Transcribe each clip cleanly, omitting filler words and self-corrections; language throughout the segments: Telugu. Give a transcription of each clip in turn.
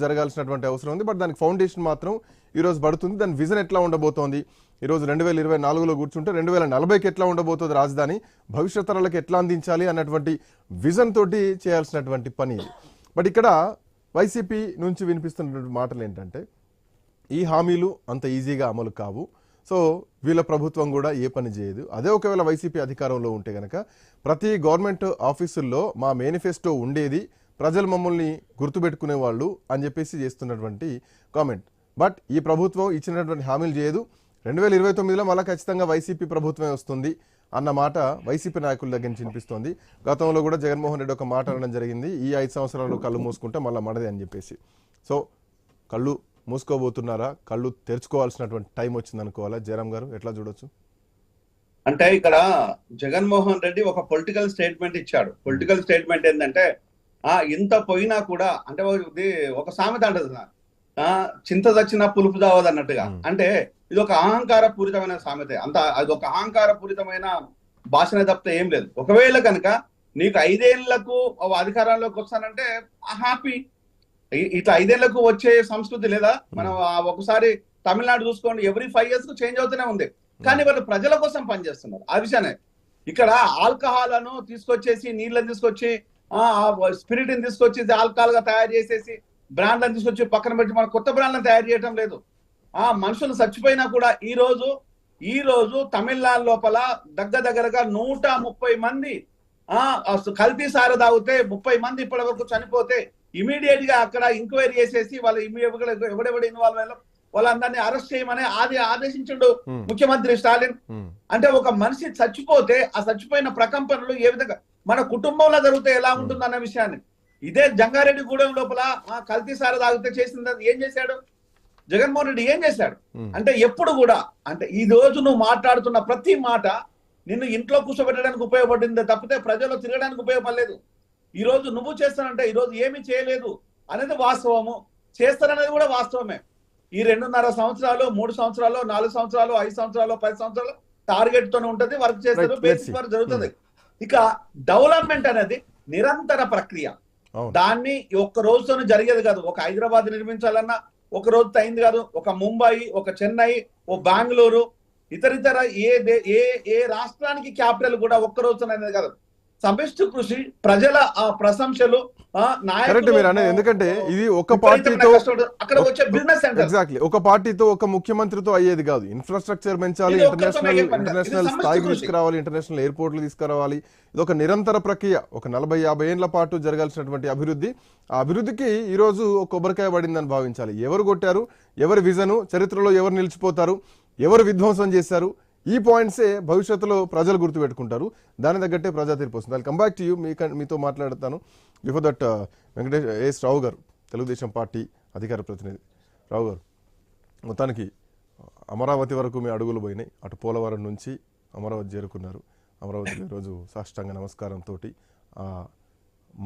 జరగాల్సినటువంటి అవసరం ఉంది. బట్ దానికి ఫౌండేషన్ మాత్రం ఈరోజు పడుతుంది. దాని విజన్ ఎట్లా ఉండబోతోంది, ఈరోజు 2024లో కూర్చుంటే 2040కి ఎట్లా ఉండబోతుంది రాజధాని, భవిష్యత్ తరాలకు ఎట్లా అందించాలి అన్నటువంటి విజన్ తోటి చేయాల్సినటువంటి పని ఇది. బట్ ఇక్కడ వైసీపీ నుంచి వినిపిస్తున్నటువంటి మాటలు ఏంటంటే ఈ హామీలు అంత ఈజీగా అమలు కావు, సో వీళ్ళ ప్రభుత్వం కూడా ఏ పని చేయదు. అదే ఒకవేళ వైసీపీ అధికారంలో ఉంటే కనుక ప్రతి గవర్నమెంట్ ఆఫీసుల్లో మా మేనిఫెస్టో ఉండేది, ప్రజలు మమ్మల్ని గుర్తుపెట్టుకునే వాళ్ళు అని చెప్పేసి చేస్తున్నటువంటి కామెంట్. బట్ ఈ ప్రభుత్వం ఇచ్చినటువంటి హామీలు చేయదు. 2029లో మళ్ళీ ఖచ్చితంగా వైసీపీ ప్రభుత్వమే వస్తుంది అన్న మాట వైసీపీ నాయకుల దగ్గర నుంచి వినిపిస్తోంది. గతంలో కూడా జగన్మోహన్ రెడ్డి ఒక మాట అనడం జరిగింది, ఈ 5 సంవత్సరాలు కళ్ళు మూసుకుంటే మళ్ళీ మడది అని చెప్పేసి. సో కళ్ళు మూసుకోబోతున్నారా, కళ్ళు తెరుచుకోవాల్సినటువంటి టైం వచ్చింది అనుకోవాలా? జయరాం గారు ఎట్లా చూడొచ్చు? అంటే ఇక్కడ జగన్మోహన్ రెడ్డి ఒక పొలిటికల్ స్టేట్మెంట్ ఇచ్చాడు. పొలిటికల్ స్టేట్మెంట్ ఏంటంటే ఇంత పోయినా కూడా, అంటే ఒక సామెత అంటది, చింత చచ్చినా పులుపు దావదు అన్నట్టుగా. అంటే ఇది ఒక అహంకార పూరితమైన సామెత, అది ఒక అహంకార పూరితమైన భాషనే తప్పితే ఏం లేదు. ఒకవేళ కనుక నీకు 5 ఏళ్లకు అధికారంలోకి వస్తానంటే హ్యాపీ. ఇట్లా 5 ఏళ్లకు వచ్చే సంస్కృతి లేదా? మనం ఒకసారి తమిళనాడు చూసుకోండి, ఎవ్రీ 5 years కు చేంజ్ అవుతూనే ఉంది. కానీ వాళ్ళు ప్రజల కోసం పనిచేస్తున్నారు. ఆ విషయాన్ని ఇక్కడ ఆల్కహాల్ ను తీసుకొచ్చేసి, నీళ్ళని తీసుకొచ్చి, స్పిరిట్ ని తీసుకొచ్చి ఆల్కహాల్ గా తయారు చేసేసి, బ్రాండ్లను తీసుకొచ్చి పక్కన పెట్టి మన కొత్త బ్రాండ్లను తయారు చేయడం లేదు. మనుషులు చచ్చిపోయినా కూడా ఈ రోజు తమిళనాడు లోపల దగ్గరగా 130 మంది కల్తీ సార తాగితే 30 మంది ఇప్పటి వరకు చనిపోతే ఇమీడియట్ గా అక్కడ ఎంక్వైరీ చేసేసి వాళ్ళు ఎవడెవడ ఇన్వాల్వ్ అయ్యారో వాళ్ళందరినీ అరెస్ట్ చేయమని ఆదేశించండు ముఖ్యమంత్రి స్టాలిన్. అంటే ఒక మనిషి చచ్చిపోతే ఆ చచ్చిపోయిన ప్రకంపనలు ఏ విధంగా మన కుటుంబంలో జరిగితే ఎలా ఉంటుంది అన్న విషయాన్ని, ఇదే జంగారెడ్డి గూడెం లోపల కల్తీ సార తాగితే చేసింది ఏం చేశాడు జగన్మోహన్ రెడ్డి? ఏం చేశాడు అంటే ఎప్పుడు కూడా, అంటే ఈ రోజు నువ్వు మాట్లాడుతున్న ప్రతి మాట నిన్ను ఇంట్లో కూర్చోబెట్టడానికి ఉపయోగపడింది తప్పితే ప్రజల్లో తిరగడానికి ఉపయోగపడలేదు. ఈ రోజు నువ్వు చేస్తానంటే ఈ రోజు ఏమి చేయలేదు అనేది వాస్తవము, చేస్తాననేది కూడా వాస్తవమే. ఈ 2.5 సంవత్సరాలు, 3 సంవత్సరాలు, 4 సంవత్సరాలు, 5 సంవత్సరాలు, 10 సంవత్సరాలు టార్గెట్ తోనే ఉంటది, వర్క్ చేస్తారు, బేసిక్ వర్క్ జరుగుతుంది. ఇక డెవలప్మెంట్ అనేది నిరంతర ప్రక్రియ. దాన్ని ఒక్క రోజుతోనే జరిగేది కాదు. ఒక హైదరాబాద్ నిర్మించాలన్నా ఒక రోజుతో అయింది కాదు. ఒక ముంబై, ఒక చెన్నై, ఓ బెంగళూరు, ఇతర ఏ రాష్ట్రానికి క్యాపిటల్ కూడా ఒక్క రోజుతో అనేది కాదు. సమిష్టి కృషి, ప్రజల ప్రశంసలు, ఎందుకంటే ఇది ఒక పార్టీతో అక్కడ వచ్చే బిజినెస్ ఎగ్జాక్ట్లీ ఒక పార్టీతో ఒక ముఖ్యమంత్రితో అయ్యేది కాదు. ఇన్ఫ్రాస్ట్రక్చర్ పెంచాలి, ఇంటర్నేషనల్ స్థాయికి తీసుకురావాలి, ఇంటర్నేషనల్ ఎయిర్పోర్ట్లు తీసుకురావాలి. ఇది ఒక నిరంతర ప్రక్రియ. ఒక 40-50 ఏళ్ల పాటు జరగాల్సినటువంటి అభివృద్ధి. ఆ అభివృద్ధికి ఈరోజు ఒక కొబ్బరికాయ పడిందని భావించాలి. ఎవరు కొట్టారు, ఎవరి విజను, చరిత్రలో ఎవరు నిలిచిపోతారు, ఎవరు విధ్వంసం చేశారు, ఈ పాయింట్సే భవిష్యత్తులో ప్రజలు గుర్తుపెట్టుకుంటారు. దాని తగ్గట్టే ప్రజా తీర్పు వస్తుంది. I come back to you. మీతో మాట్లాడతాను. బిఫోర్ దట్ వెంకటేష్ ఎస్ రావు గారు, తెలుగుదేశం పార్టీ అధికార ప్రతినిధి. రావు గారు, మొత్తానికి అమరావతి వరకు మీ అడుగులు పోయినాయి. అటు పోలవరం నుంచి అమరావతి చేరుకున్నారు. అమరావతిలో ఈరోజు సాష్టాంగ నమస్కారంతో ఆ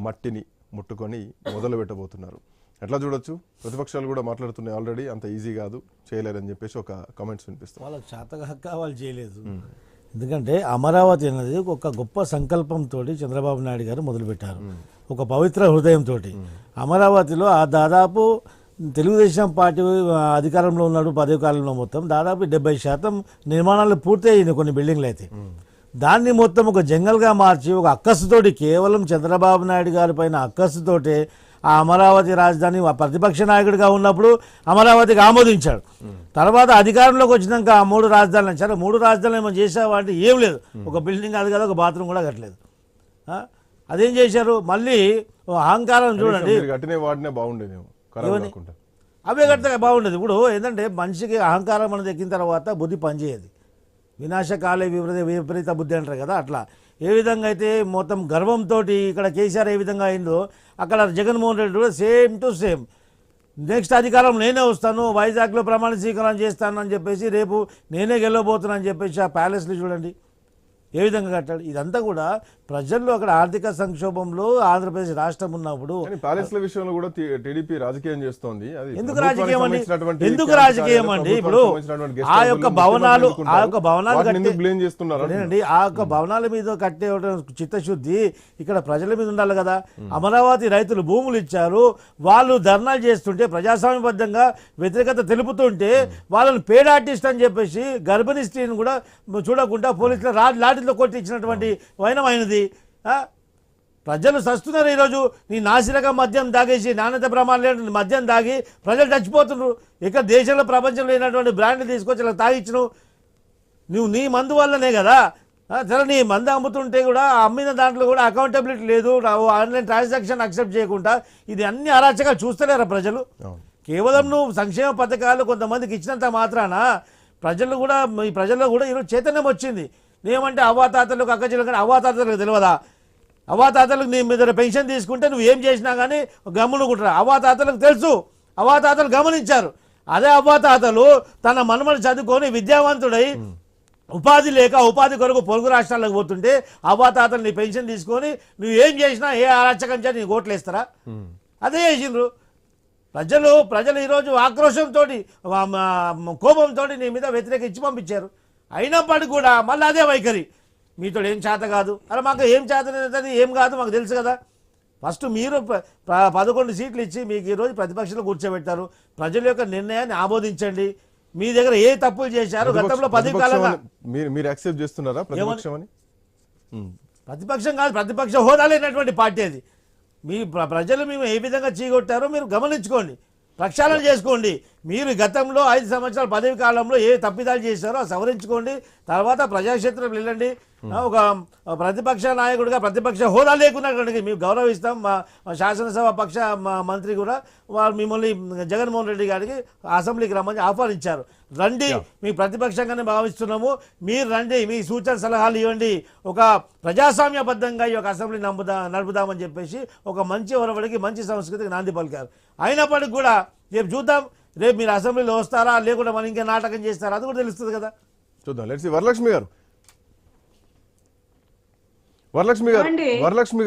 మట్టిని ముట్టుకొని మొదలు పెట్టబోతున్నారు. ఎట్లా చూడొచ్చు? ప్రతిపక్షాలు కూడా మాట్లాడుతున్నాయి, ఆల్రెడీ అంత ఈజీ కాదు, చేయలేరని చెప్పేసి ఒక కామెంట్స్ వినిపిస్తాం. వాళ్ళకి చేతగాక వాళ్ళు చేయలేదు. ఎందుకంటే అమరావతి అనేది ఒక గొప్ప సంకల్పంతో చంద్రబాబు నాయుడు గారు మొదలుపెట్టారు, ఒక పవిత్ర హృదయంతో. అమరావతిలో దాదాపు తెలుగుదేశం పార్టీ అధికారంలో ఉన్నాడు 10 కాలంలో, మొత్తం దాదాపు 70% నిర్మాణాలు పూర్తయింది. కొన్ని బిల్డింగ్లు అయితే దాన్ని మొత్తం ఒక జంగల్గా మార్చి ఒక అక్కసుతోటి, కేవలం చంద్రబాబు నాయుడు గారి పైన అక్కసుతోటే ఆ అమరావతి రాజధాని ప్రతిపక్ష నాయకుడిగా ఉన్నప్పుడు అమరావతికి ఆమోదించాడు. తర్వాత అధికారంలోకి వచ్చినాక ఆ 3 రాజధానులు వచ్చారు. 3 రాజధానులు ఏమో చేసావా అంటే ఏం లేదు, ఒక బిల్డింగ్ అది కదా, ఒక బాత్రూమ్ కూడా కట్టలేదు. అదేం చేశారు? మళ్ళీ అహంకారం చూడండి, అవే కడితే బాగుండేది. ఇప్పుడు ఏంటంటే మనిషికి అహంకారం అనేది ఎక్కిన తర్వాత బుద్ధి పనిచేయదు. వినాశకాలే విపరీత బుద్ధి అంటారు కదా, అట్లా ఏ విధంగా అయితే మొత్తం గర్వంతో ఇక్కడ కేసీఆర్ ఏ విధంగా అయిందో అక్కడ జగన్మోహన్ రెడ్డి కూడా సేమ్ టు సేమ్ నెక్స్ట్ అధికారం నేనే వస్తాను, వైజాగ్లో ప్రమాణ స్వీకారం చేస్తాను అని చెప్పేసి, రేపు నేనే గెలవబోతున్నాను అని చెప్పేసి ఆ ప్యాలెస్లు చూడండి, ఏ విధంగా కట్టాడు? ఇదంతా కూడా ప్రజల్లో అక్కడ ఆర్థిక సంక్షోభంలో ఆంధ్రప్రదేశ్ రాష్ట్రం ఉన్నప్పుడు కానీ ప్యాలెస్ల విషయంలో కూడా టీడీపీ రాజకీయం చేస్తోంది. అది ఎందుకు ప్రభుత్వానికి రాజకీయం అండి? సంబంధించినటువంటి ఎందుకు క్యాంప్ రాజకీయం కార్యాలయం, అండి? ఇప్పుడు ప్రభుత్వానికి సంబంధించినటువంటి గెస్ట్ ఆ హౌస్లు యొక్క ముఖ్యమంత్రి భవనాలు ఎందుకుంటారు? ఆ యొక్క భవనాలు వాటిని కట్టే ఎందుకు బ్లేమ్ చేస్తున్నారు? అదేనండి, ఆ యొక్క భవనాల మీద కట్టే చిత్తశుద్ధి ఇక్కడ ప్రజల మీద ఉండాలి కదా. అమరావతి రైతులు భూములు ఇచ్చారు, వాళ్ళు ధర్నాలు చేస్తుంటే ప్రజాస్వామ్యబద్ధంగా వ్యతిరేకత తెలుపుతుంటే వాళ్ళని పేడ్ ఆర్టిస్ట్ అని చెప్పేసి గర్భిణీ స్త్రీని కూడా చూడకుండా పోలీసులు లాఠీతో కొట్టి ఇచ్చినటువంటి వైనమైనది. ప్రజలు సస్తున్నారు ఈరోజు. నీ నాసిరక మద్యం తాగేసి నాణ్యత ప్రమాణం లేని మద్యం తాగి ప్రజలు చచ్చిపోతున్నారు. ఇక్కడ దేశంలో ప్రపంచంలో లేనటువంటి బ్రాండ్లు తీసుకొచ్చి ఇలా తాగిచ్చును. నువ్వు నీ మందు వల్లనే కదా. సరే, నీ మందు అమ్ముతుంటే కూడా అమ్మిన దాంట్లో కూడా అకౌంటబిలిటీ లేదు, ఆన్లైన్ ట్రాన్సాక్షన్ అక్సెప్ట్ చేయకుండా ఇది అన్ని అరాచకాలు చూస్తలేరా ప్రజలు? కేవలం నువ్వు సంక్షేమ పథకాలు కొంతమందికి ఇచ్చినంత మాత్రాన ప్రజల్లో కూడా ఈరోజు చైతన్యం వచ్చింది. ఏమంటే అవ్వాతాతలకు అక్కచెల్లెలకు కానీ అవ్వాతాతలకు తెలియదా? అవ్వాతాతలకు నీ మీద పెన్షన్ తీసుకుంటే నువ్వు ఏం చేసినా కానీ గమ్మునుకుంటారు. అవ్వాతాతలకు తెలుసు, అవ్వాతాతలు గమనించారు. అదే అవ్వాతాతలు తన మనమని చదువుకొని విద్యావంతుడై ఉపాధి లేక ఉపాధి కొరకు పొరుగు రాష్ట్రాలకు పోతుంటే అవ్వాతాతలు నీ పెన్షన్ తీసుకొని నువ్వు ఏం చేసినా ఏ అరాచకం చేసి నీకు ఓట్లు వేస్తారా? అదే చేసిండ్రు ప్రజలు ఈరోజు ఆక్రోషంతో కోపంతో నీ మీద వ్యతిరేకించి పంపించారు. అయినప్పటికీ కూడా మళ్ళీ అదే వైఖరి. మీతో ఏం చేత కాదు, అరే మాకు ఏం చేత ఏం కాదు మాకు తెలుసు కదా. ఫస్ట్ మీరు 11 సీట్లు ఇచ్చి మీకు ఈరోజు ప్రతిపక్షంలో కూర్చోబెట్టారు. ప్రజల యొక్క నిర్ణయాన్ని ఆమోదించండి. మీ దగ్గర ఏ తప్పులు చేశారు గతంలో 10 కాలంగా మీరు యాక్సెప్ట్ చేస్తున్నారా ప్రతిపక్షం అని? ప్రతిపక్షం కాదు, ప్రతిపక్ష హోదా లేనటువంటి పార్టీ అది. మీ ప్రజలు మేము ఏ విధంగా చీగొట్టారో మీరు గమనించుకోండి, ప్రక్షాళన చేసుకోండి. మీరు గతంలో 5 సంవత్సరాల పదవి కాలంలో ఏ తప్పిదాలు చేశారో సవరించుకోండి. తర్వాత ప్రజాక్షేత్రం వెళ్ళండి. ఒక ప్రతిపక్ష నాయకుడిగా ప్రతిపక్ష హోదా లేకున్నటువంటి మేము గౌరవిస్తాం. మా శాసనసభ పక్ష మంత్రి కూడా వాళ్ళు మిమ్మల్ని జగన్మోహన్ రెడ్డి గారికి అసెంబ్లీకి రమ్మని ఆహ్వానించారు. రండి, మీ ప్రతిపక్షంగానే భావిస్తున్నాము, మీరు రండి, మీ సూచన సలహాలు ఇవ్వండి, ఒక ప్రజాస్వామ్యబద్ధంగా ఈ యొక్క అసెంబ్లీ నడుపుదామని చెప్పేసి ఒక మంచి ఒరవడికి మంచి సంస్కృతికి నాంది పలికారు. అయినప్పటికీ కూడా రేపు చూద్దాం, రేపు మీరు అసెంబ్లీలో వస్తారా లేకుండా మనం ఇంకా నాటకం చేస్తారా అది కూడా తెలుస్తుంది కదా. చూద్దాం. Let's see. వరలక్ష్మి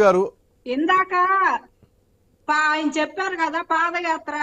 గారు ఇందాక ఆయన చెప్పారు కదా పాదయాత్ర